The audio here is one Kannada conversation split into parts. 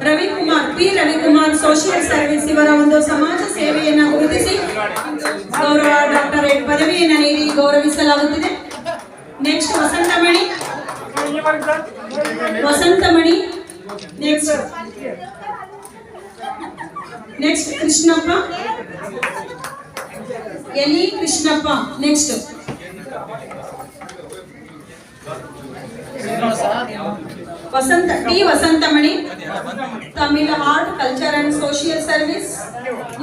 ರವಿಕುಮಾರ್ ಸೋಷಿಯಲ್ ಸರ್ವಿಸ್ ಇವರ ಒಂದು ಸಮಾಜ ಸೇವೆಯನ್ನು ಗುರುತಿಸಿ ಗೌರವ ಡಾಕ್ಟರೇಟ್ ಪದವಿಯನ್ನು ನೀಡಿ ಗೌರವಿಸಲಾಗುತ್ತಿದೆ. ನೆಕ್ಸ್ಟ್ ವಸಂತಮಣಿ ನೆಕ್ಸ್ಟ್ ಕೃಷ್ಣಪ್ಪ ಎಲಿ Krishnappa next Vasanthamani Tamil art culture and social service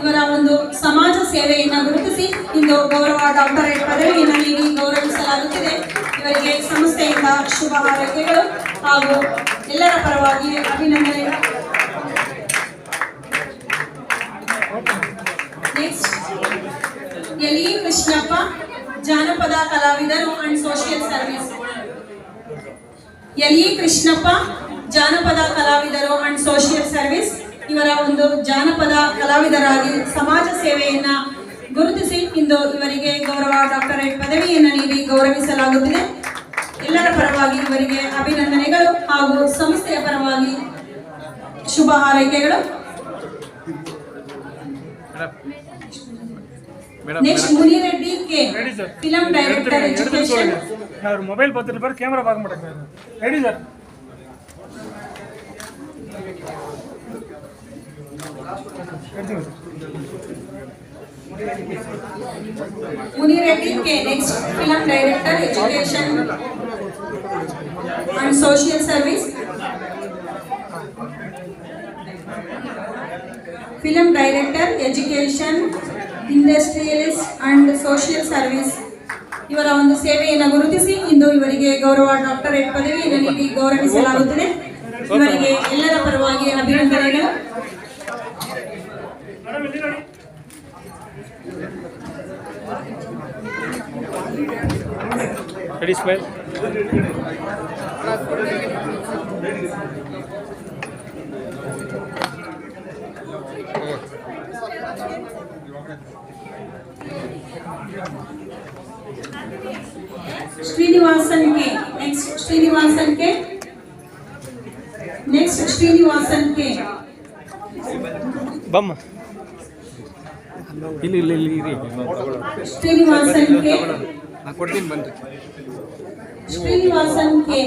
ಇವರ ಒಂದು ಸಮಾಜ ಸೇವೆಯನ್ನು ಗುರುತಿಸಿ ಇಂದು ಗೌರವ ಡಾಕ್ಟರೇಟ್ ಪದವಿಯನ್ನು ನೀಡಿ ಗೌರವಿಸಲಾಗುತ್ತಿದೆ. ಇವರಿಗೆ ಸಂಸ್ಥೆಯಿಂದ ಶುಭ ಹಾರೈಕೆಗಳು ಹಾಗೂ ಎಲ್ಲರ ಪರವಾಗಿ ಅಭಿನಂದನೆಗಳು. ನೆಕ್ಸ್ಟ್ ಎಲಿ ಕೃಷ್ಣಪ್ಪ ಜಾನಪದ ಕಲಾವಿದರು ಅಂಡ್ ಸೋಷಿಯಲ್ ಸರ್ವಿಸ್. ಎಲಿ ಕೃಷ್ಣಪ್ಪ ಜಾನಪದ ಕಲಾವಿದರು ಅಂಡ್ ಸೋಷಿಯಲ್ ಸರ್ವಿಸ್ ಇವರ ಒಂದು ಜಾನಪದ ಕಲಾವಿದರಾಗಿ ಸಮಾಜ ಸೇವೆಯನ್ನ ಗುರುತಿಸಿ ಇಂದು ಇವರಿಗೆ ಗೌರವ ಡಾಕ್ಟರೇಟ್ ಪದವಿಯನ್ನು ನೀಡಿ ಗೌರವಿಸಲಾಗುತ್ತಿದೆ. ಎಲ್ಲರ ಪರವಾಗಿ ಇವರಿಗೆ ಅಭಿನಂದನೆಗಳು ಹಾಗೂ ಸಂಸ್ಥೆಯ ಪರವಾಗಿ ಶುಭ ಹಾರೈಕೆಗಳು. Next Munireddy K film director education. Mobile ಬರ್ತಿರ್ಬಾರ ಕ್ಯಾಮೆರಾ ಬಾಗ್ ಮಾಡಕ್ಕೆ ready sir. Munireddy K next film director education and social service. Film director education industrialist and social service ಇವರ ಒಂದು ಸೇವೆಯನ್ನು ಗುರುತಿಸಿ ಇಂದು ಇವರಿಗೆ ಗೌರವ ಡಾಕ್ಟರೇಟ್ ಪದವಿಯನ್ನು ನೀಡಿ ಗೌರವಿಸಲಾಗುತ್ತದೆ. ಇವರಿಗೆ ಎಲ್ಲರ ಪರವಾಗಿ ಅಭಿನಂದನೆಗಳು. Srinivasan K next Srinivasan K ಬಮ್ಮ ಇಲ್ಲಿ ಶ್ರೀನಿವಾಸನ್ ಕೆ ನಾ ಕೊಡ್ತೀನಿ ಬನ್ರಿ. ಶ್ರೀನಿವಾಸನ್ ಕೆ